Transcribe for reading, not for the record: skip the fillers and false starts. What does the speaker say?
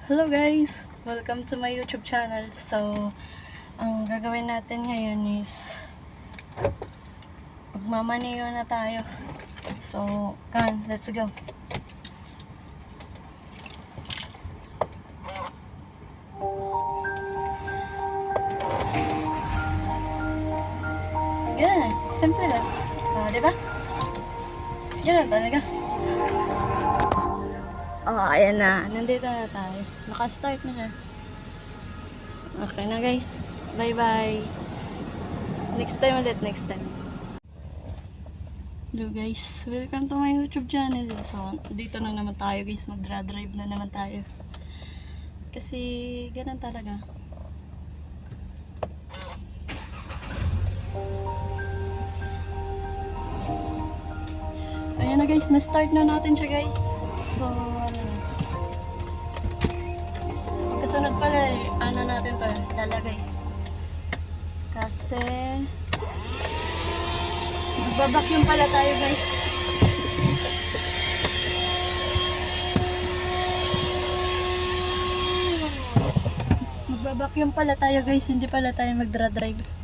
Hello guys! Welcome to my YouTube channel. So, ang gagawin natin ngayon is magmamaneho na tayo. So, let's go. Ganun, simple lang. Diba? Ganun talaga. Ayan na. Nandito na tayo. Naka-start na siya. Okay na guys. Bye-bye. Next time ulit, next time. Hello guys. Welcome to my YouTube channel. So, dito na naman tayo guys. Mag-drive na naman tayo. Kasi, ganun talaga. Ayan na guys. Na-start na natin siya guys. So, kasunod pala ano natin to, lalagay. Kasi magbabacuum pala tayo guys. Magbabacuum pala tayo guys, hindi pala tayo magdra-drive.